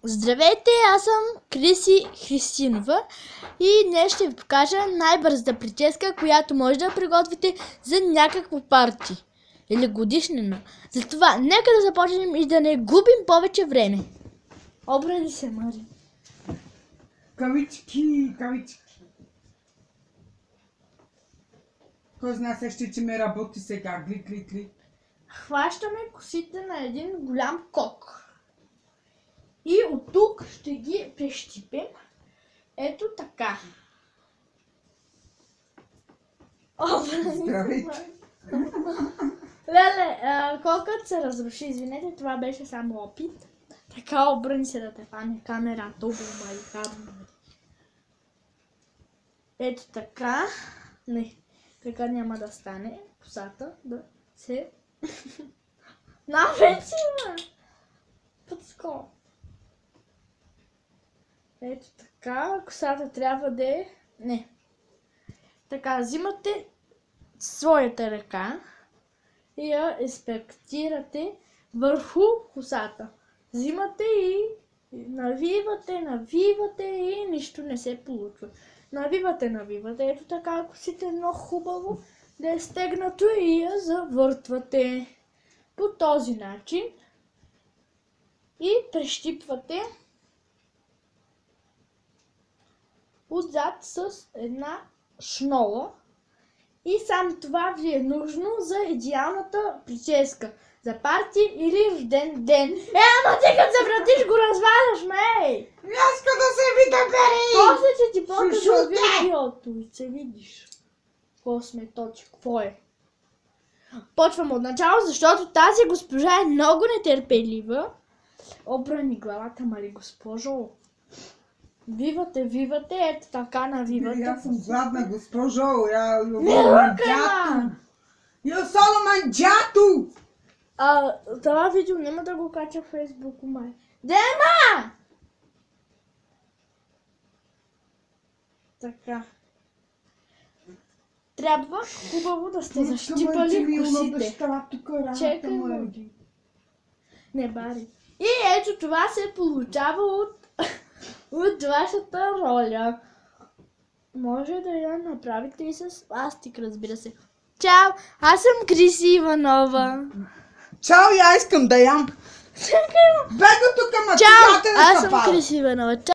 Здравейте, аз съм Криси Христинова и днес ще ви покажа най-бързата прическа, която може да приготвите за някакво парти или годишнина. Затова нека да започнем и да не губим повече време. Обради се, Мари. Кавички. Кой знае ще ме работи сега. Гли. Хващаме косите на един голям кок. И от тук ще ги прещипим. Ето така. Здравейте. Леле, кокът се разруши. Извинете, това беше само опит. Така, обръни се да те фане камерата. Ето така. Не, така няма да стане. Косата да се... Навече, ма! Пъцко. Ето така, косата трябва да е... Не. Така, взимате своята ръка и я инспектирате върху косата. Взимате и навивате и нищо не се получва. Навивате. Ето така, косите много хубаво да е стегнато и я завъртвате по този начин и прещипвате отзад с една шнола. И само това ви е нужно за идеалната прическа. За парти или рожден ден. Ама ти като се вратиш го разваляш, мей! Иска да се видя, бери! После че ти покажа видеото и се видиш. Какво сме точи, какво е? Почвам от начало, защото тази госпожа е много нетърпелива. Обрани главата, мали госпожо. Вивате, ето така навивате. Аз съм гладна, госпожо. Не ръкай, Io solo mangiato! Това видео няма да го кача в Фейсбук, май. Дема! Така. Трябва хубаво да сте защипали косите. Чекай, Мари. Не, Бари. И ето това се получава от вашата роля. Може да я направите и с пластик, разбира се. Чао, аз съм Криси Иванова. Чао, я искам да ям. Чакай, Бега тук, ма чао, ти аз съм Криси Иванова.